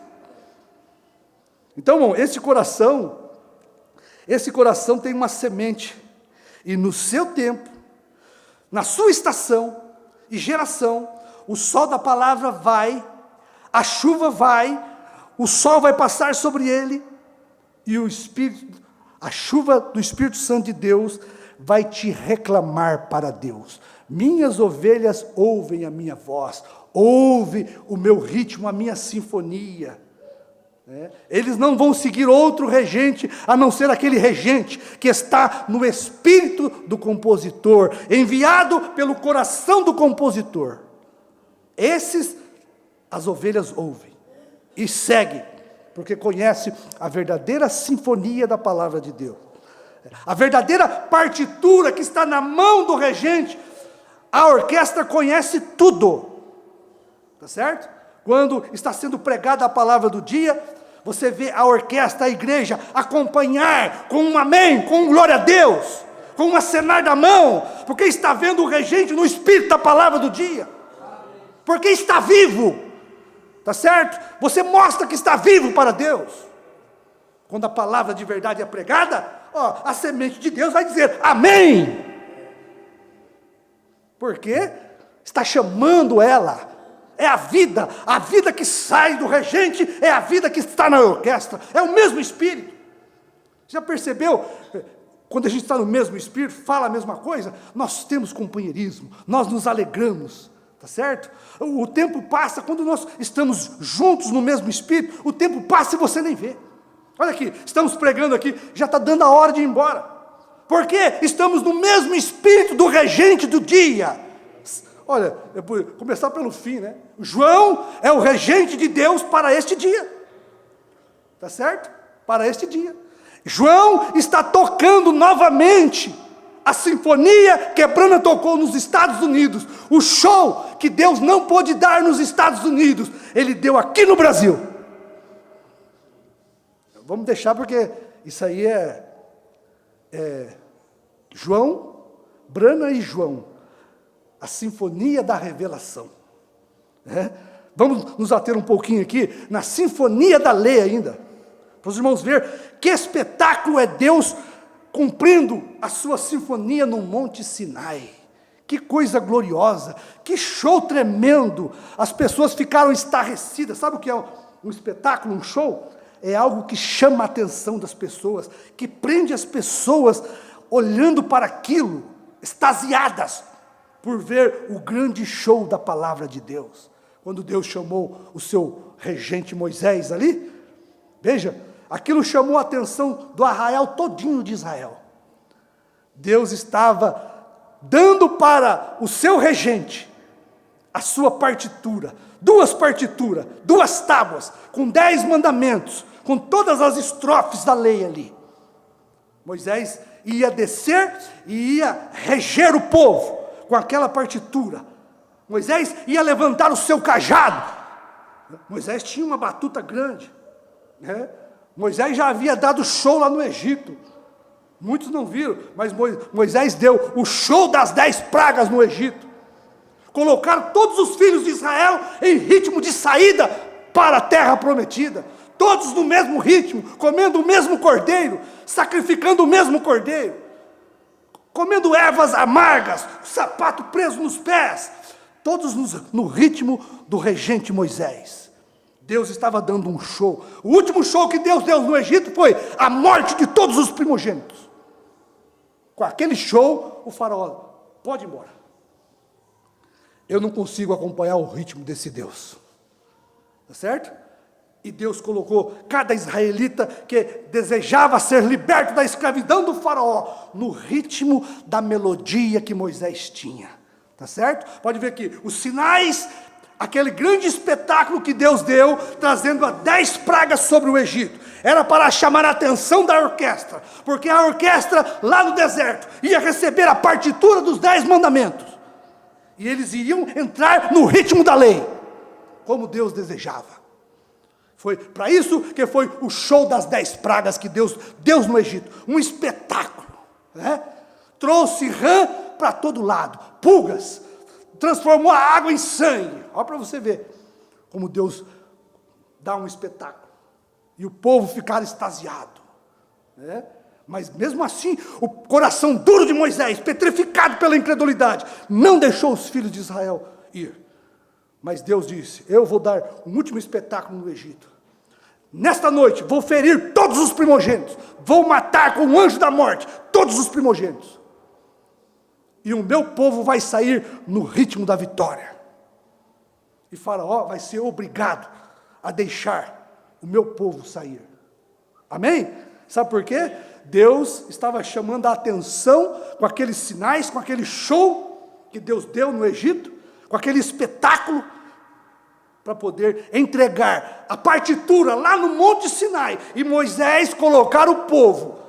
Então, irmão, esse coração tem uma semente, e no seu tempo, na sua estação e geração, o sol da palavra vai, a chuva vai, o sol vai passar sobre ele, e a chuva do Espírito Santo de Deus vai te reclamar para Deus. Minhas ovelhas ouvem a minha voz, ouve o meu ritmo, a minha sinfonia. Eles não vão seguir outro regente, a não ser aquele regente que está no espírito do compositor, enviado pelo coração do compositor. Esses, as ovelhas ouvem e seguem, porque conhece a verdadeira sinfonia da palavra de Deus, a verdadeira partitura que está na mão do regente. A orquestra conhece tudo, tá certo? Quando está sendo pregada a palavra do dia, você vê a orquestra, a igreja, acompanhar com um amém, com um glória a Deus, com um acenar da mão, porque está vendo o regente no espírito da palavra do dia, porque está vivo, tá certo? Você mostra que está vivo para Deus. Quando a palavra de verdade é pregada, a semente de Deus vai dizer amém, porque está chamando ela. É a vida que sai do regente, é a vida que está na orquestra, é o mesmo Espírito. Já percebeu? Quando a gente está no mesmo Espírito, fala a mesma coisa, nós temos companheirismo, nós nos alegramos, tá certo? O tempo passa, quando nós estamos juntos no mesmo Espírito, o tempo passa e você nem vê. Olha aqui, estamos pregando aqui, já está dando a hora de ir embora, porque estamos no mesmo Espírito do regente do dia. Olha, eu vou começar pelo fim, né? João é o regente de Deus para este dia, tá certo? Para este dia. João está tocando novamente a sinfonia que Brana tocou nos Estados Unidos. O show que Deus não pôde dar nos Estados Unidos, Ele deu aqui no Brasil. vamos deixar porque isso aí é João, Brana e João, a Sinfonia da Revelação. Vamos nos ater um pouquinho aqui na Sinfonia da Lei ainda, para os irmãos verem que espetáculo é Deus cumprindo a sua sinfonia no Monte Sinai. Que coisa gloriosa, que show tremendo, as pessoas ficaram estarrecidas. Sabe o que é um espetáculo, um show? É algo que chama a atenção das pessoas, que prende as pessoas olhando para aquilo, extasiadas, por ver o grande show da palavra de Deus. Quando Deus chamou o seu regente Moisés ali, veja, aquilo chamou a atenção do arraial todinho de Israel. Deus estava dando para o seu regente a sua partitura, duas partituras, 2 tábuas, com 10 mandamentos, com todas as estrofes da lei ali. Moisés ia descer e ia reger o povo com aquela partitura. Moisés ia levantar o seu cajado. Moisés tinha uma batuta grande, né? Moisés já havia dado show lá no Egito. Muitos não viram, mas Moisés deu o show das 10 pragas no Egito. Colocaram todos os filhos de Israel em ritmo de saída para a terra prometida. Todos no mesmo ritmo, comendo o mesmo cordeiro, sacrificando o mesmo cordeiro, comendo ervas amargas, sapato preso nos pés, todos no ritmo do regente Moisés. Deus estava dando um show. O último show que Deus deu no Egito foi a morte de todos os primogênitos. Com aquele show, o faraó, pode ir embora. Eu não consigo acompanhar o ritmo desse Deus. Tá certo? E Deus colocou cada israelita que desejava ser liberto da escravidão do faraó no ritmo da melodia que Moisés tinha. Tá certo? Pode ver aqui, os sinais, aquele grande espetáculo que Deus deu, trazendo as 10 pragas sobre o Egito, era para chamar a atenção da orquestra, porque a orquestra lá no deserto ia receber a partitura dos 10 mandamentos, e eles iriam entrar no ritmo da lei, como Deus desejava. Foi para isso que foi o show das 10 pragas que Deus deu no Egito, um espetáculo, né? Trouxe rã para todo lado, pulgas, transformou a água em sangue. Olha para você ver como Deus dá um espetáculo. E o povo ficar extasiado, né? Mas mesmo assim, o coração duro de Moisés, petrificado pela incredulidade, não deixou os filhos de Israel ir. Mas Deus disse, eu vou dar um último espetáculo no Egito. Nesta noite, vou ferir todos os primogênitos, vou matar com o anjo da morte todos os primogênitos. E o meu povo vai sair no ritmo da vitória. E Faraó vai ser obrigado a deixar o meu povo sair. Amém? Sabe por quê? Deus estava chamando a atenção com aqueles sinais, com aquele show que Deus deu no Egito, com aquele espetáculo, para poder entregar a partitura lá no Monte Sinai, e Moisés colocar o povo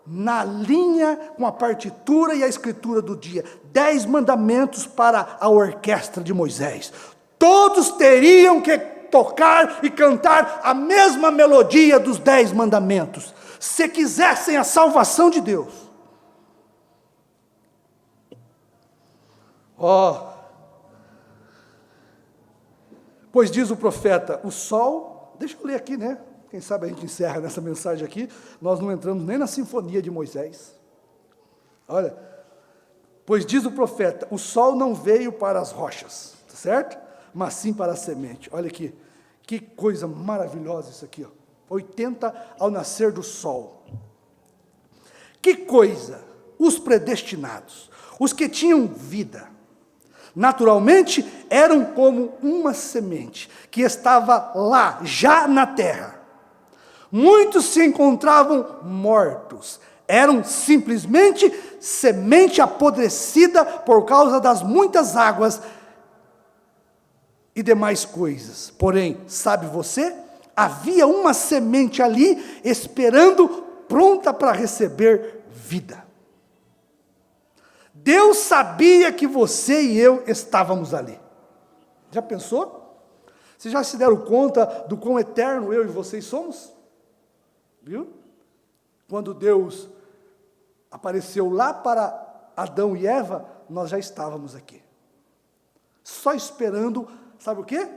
na linha com a partitura e a escritura do dia. 10 mandamentos para a orquestra de Moisés. Todos teriam que tocar e cantar a mesma melodia dos 10 mandamentos, se quisessem a salvação de Deus. Pois diz o profeta, o sol, deixa eu ler aqui, né? Quem sabe a gente encerra nessa mensagem aqui, nós não entramos nem na sinfonia de Moisés. Olha, pois diz o profeta, o sol não veio para as rochas, tá certo? Mas sim para a semente. Olha aqui, que coisa maravilhosa isso aqui, ó. 80 ao nascer do sol. Que coisa, os predestinados, os que tinham vida, naturalmente eram como uma semente que estava lá, já na terra. Muitos se encontravam mortos, eram simplesmente semente apodrecida por causa das muitas águas e demais coisas. Porém, sabe você, havia uma semente ali, esperando, pronta para receber vida. Deus sabia que você e eu estávamos ali. Já pensou? Vocês já se deram conta do quão eterno eu e vocês somos? Viu? Quando Deus apareceu lá para Adão e Eva, nós já estávamos aqui. Só esperando, sabe o quê?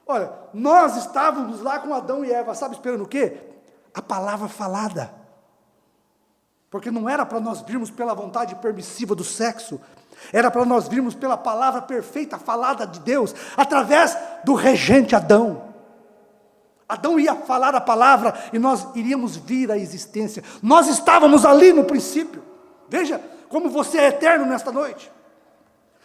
Olha, nós estávamos lá com Adão e Eva, sabe esperando o quê? A palavra falada. Porque não era para nós virmos pela vontade permissiva do sexo, era para nós virmos pela palavra perfeita falada de Deus, através do regente Adão. Adão ia falar a palavra e nós iríamos vir à existência. Nós estávamos ali no princípio. Veja como você é eterno nesta noite.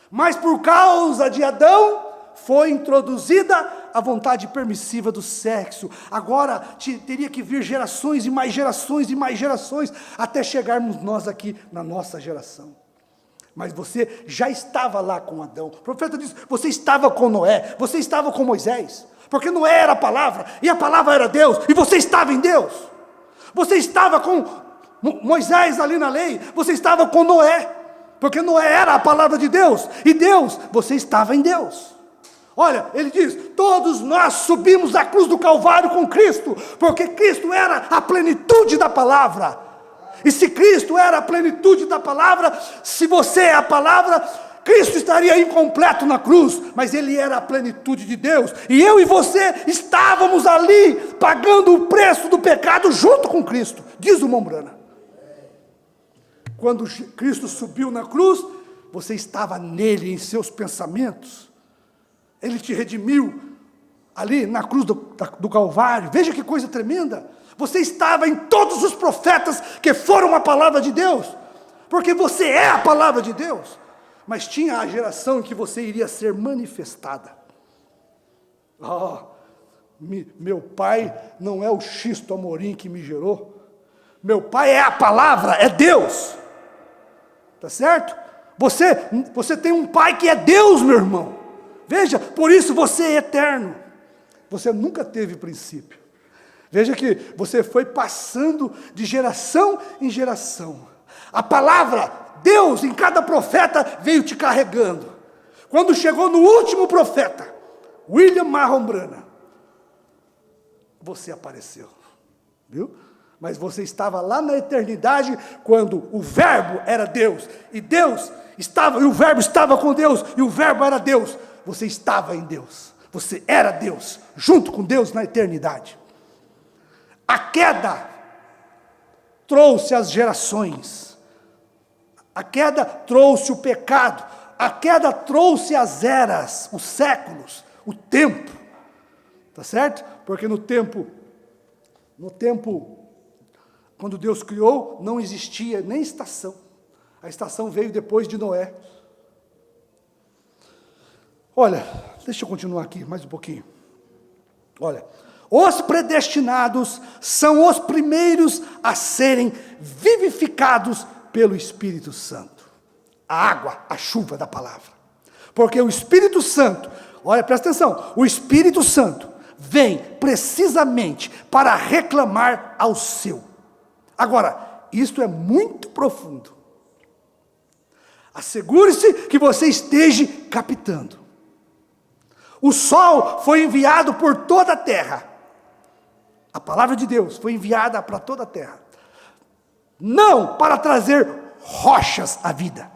Mas por causa de Adão, foi introduzida a vontade permissiva do sexo. Agora teria que vir gerações e mais gerações e mais gerações, até chegarmos nós aqui na nossa geração. Mas você já estava lá com Adão. O profeta diz, você estava com Noé, você estava com Moisés. Porque Noé era a palavra, e a palavra era Deus, e você estava em Deus. Você estava com Moisés ali na lei, você estava com Noé, porque Noé era a palavra de Deus, e Deus, você estava em Deus. Olha, ele diz, todos nós subimos a cruz do Calvário com Cristo, porque Cristo era a plenitude da palavra. E se Cristo era a plenitude da palavra, se você é a palavra, Cristo estaria incompleto na cruz, mas Ele era a plenitude de Deus, e eu e você estávamos ali, pagando o preço do pecado junto com Cristo, diz o Mombrana. Quando Cristo subiu na cruz, você estava nele, em seus pensamentos, Ele te redimiu, ali na cruz do Calvário, veja que coisa tremenda, você estava em todos os profetas que foram a palavra de Deus, porque você é a palavra de Deus. Mas tinha a geração em que você iria ser manifestada. Meu pai não é o Xisto Amorim que me gerou. Meu pai é a palavra, é Deus. Tá certo? Você tem um pai que é Deus, meu irmão. Veja, por isso você é eterno. Você nunca teve princípio. Veja que você foi passando de geração em geração. A palavra Deus, em cada profeta, veio te carregando. Quando chegou no último profeta, William Marron Branham, você apareceu, viu? Mas você estava lá na eternidade, quando o verbo era Deus, e Deus estava, e o verbo estava com Deus, e o verbo era Deus. Você estava em Deus, você era Deus, junto com Deus na eternidade. A queda trouxe as gerações, a queda trouxe o pecado, a queda trouxe as eras, os séculos, o tempo, tá certo? Porque no tempo, quando Deus criou, não existia nem estação, a estação veio depois de Noé. Olha, deixa eu continuar aqui mais um pouquinho, olha, os predestinados são os primeiros a serem vivificados pelo Espírito Santo. A água, a chuva da palavra. Porque o Espírito Santo, olha, presta atenção, o Espírito Santo vem precisamente para reclamar ao seu. Agora, isto é muito profundo. Assegure-se que você esteja captando. O sol foi enviado por toda a terra. A palavra de Deus foi enviada para toda a terra. Não para trazer rochas à vida.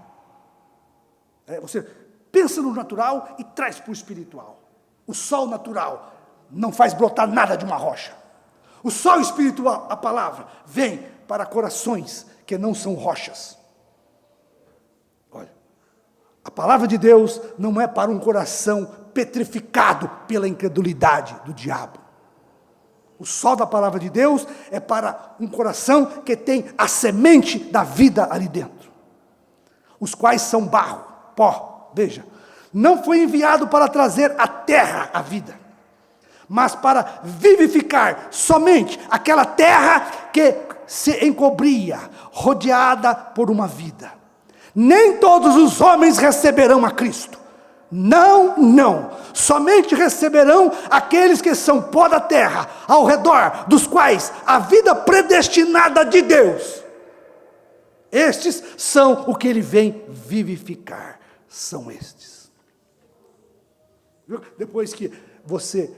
Você pensa no natural e traz para o espiritual. O sol natural não faz brotar nada de uma rocha. O sol espiritual, a palavra, vem para corações que não são rochas. Olha, a palavra de Deus não é para um coração petrificado pela incredulidade do diabo. O sol da palavra de Deus é para um coração que tem a semente da vida ali dentro. Os quais são barro, pó, veja. Não foi enviado para trazer à terra a vida, mas para vivificar somente aquela terra que se encobria, rodeada por uma vida. Nem todos os homens receberão a Cristo. Não, não. Somente receberão aqueles que são pó da terra, ao redor dos quais a vida predestinada de Deus. Estes são o que Ele vem vivificar. São estes. Viu? Depois que você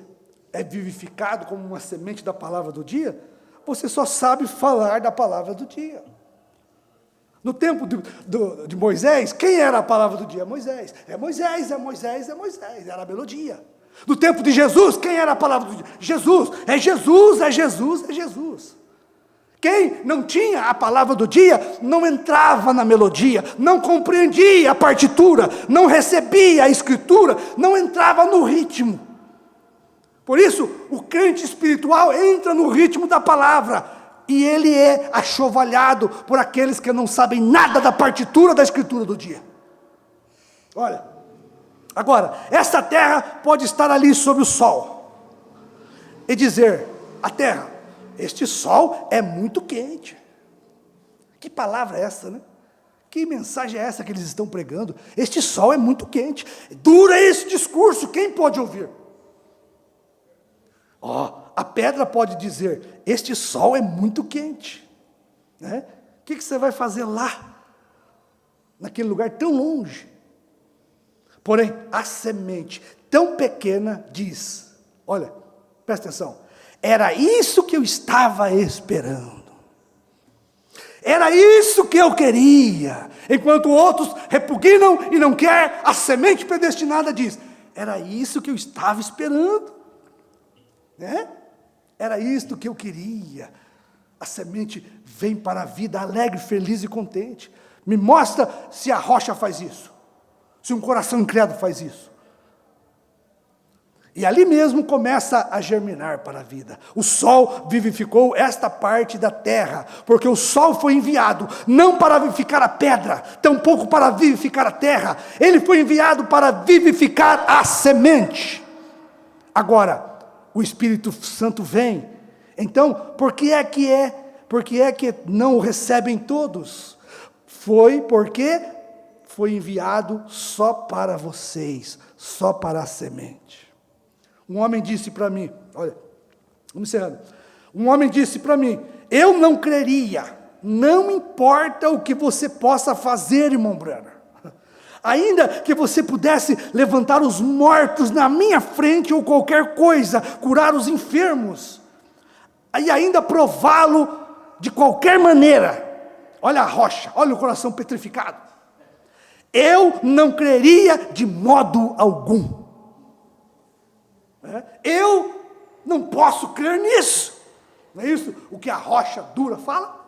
é vivificado como uma semente da palavra do dia, você só sabe falar da palavra do dia. No tempo de Moisés, quem era a palavra do dia? Moisés. É Moisés, é Moisés, é Moisés. Era a melodia. No tempo de Jesus, quem era a palavra do dia? Jesus. É Jesus, é Jesus, é Jesus. Quem não tinha a palavra do dia, não entrava na melodia, não compreendia a partitura, não recebia a escritura, não entrava no ritmo. Por isso, o crente espiritual entra no ritmo da palavra, e ele é achovalhado por aqueles que não sabem nada da partitura da escritura do dia. Olha, agora, essa terra pode estar ali sob o sol, e dizer, a terra, este sol é muito quente. Que palavra é essa, né? Que mensagem é essa que eles estão pregando? Este sol é muito quente. Dura esse discurso, quem pode ouvir? A pedra pode dizer, este sol é muito quente. Né? O que você vai fazer lá? Naquele lugar tão longe. Porém, a semente tão pequena diz, olha, presta atenção, era isso que eu estava esperando. Era isso que eu queria. Enquanto outros repugnam e não quer, a semente predestinada diz, era isso que eu estava esperando. Né? Era isto que eu queria. A semente vem para a vida alegre, feliz e contente. Me mostra se a rocha faz isso, se um coração incrédulo faz isso. E ali mesmo começa a germinar para a vida. O sol vivificou esta parte da terra, porque o sol foi enviado não para vivificar a pedra, tampouco para vivificar a terra. Ele foi enviado para vivificar a semente. Agora, o Espírito Santo vem. Então, por que é que não o recebem todos? Foi porque foi enviado só para vocês, só para a semente. Um homem disse para mim, olha, vamos encerrando. Um homem disse para mim, eu não creria, não importa o que você possa fazer, irmão Branham. Ainda que você pudesse levantar os mortos na minha frente ou qualquer coisa, curar os enfermos, e ainda prová-lo de qualquer maneira. Olha a rocha, olha o coração petrificado. Eu não creria de modo algum. Eu não posso crer nisso. Não é isso o que a rocha dura fala?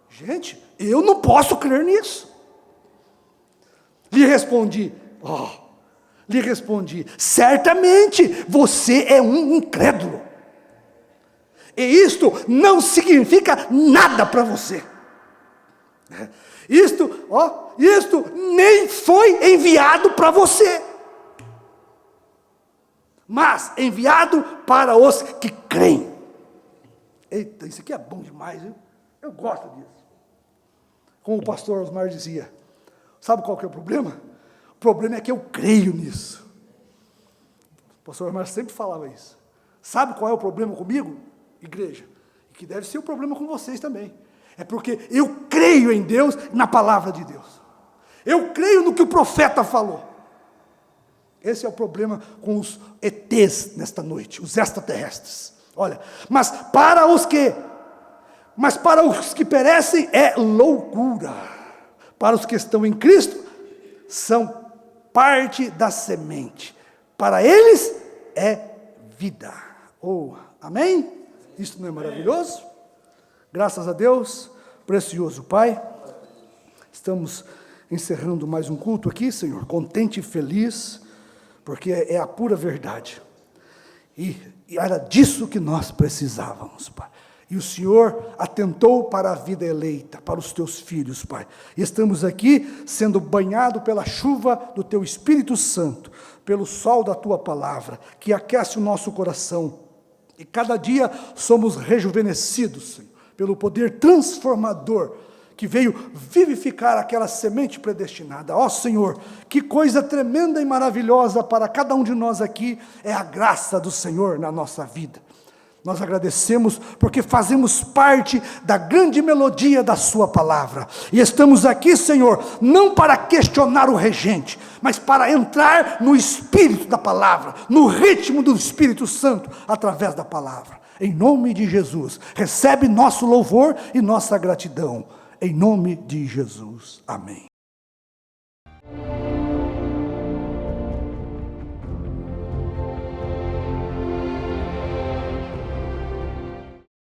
Gente, eu não posso crer nisso. Lhe respondi, certamente você é um incrédulo. E isto não significa nada para você. Isto nem foi enviado para você, mas enviado para os que creem. Eita, isso aqui é bom demais, viu? Eu gosto disso. Como o pastor Osmar dizia, sabe qual que é o problema? O problema é que eu creio nisso. O pastor Osmar sempre falava isso. Sabe qual é o problema comigo, igreja? E que deve ser o problema com vocês também. É porque eu creio em Deus, na palavra de Deus. Eu creio no que o profeta falou. Esse é o problema com os ETs nesta noite, os extraterrestres. Olha, mas para os que perecem é loucura. Para os que estão em Cristo, são parte da semente. Para eles é vida. Amém? Isso não é maravilhoso? Graças a Deus, precioso Pai, estamos encerrando mais um culto aqui, Senhor, contente e feliz, porque é a pura verdade, e era disso que nós precisávamos, Pai, e o Senhor atentou para a vida eleita, para os teus filhos, Pai, e estamos aqui sendo banhados pela chuva do teu Espírito Santo, pelo sol da tua palavra, que aquece o nosso coração, e cada dia somos rejuvenescidos, Senhor, pelo poder transformador que veio vivificar aquela semente predestinada. Ó Senhor, que coisa tremenda e maravilhosa para cada um de nós aqui é a graça do Senhor na nossa vida. Nós agradecemos porque fazemos parte da grande melodia da sua palavra. E estamos aqui, Senhor, não para questionar o regente, mas para entrar no espírito da palavra, no ritmo do Espírito Santo, através da palavra. Em nome de Jesus, recebe nosso louvor e nossa gratidão. Em nome de Jesus. Amém.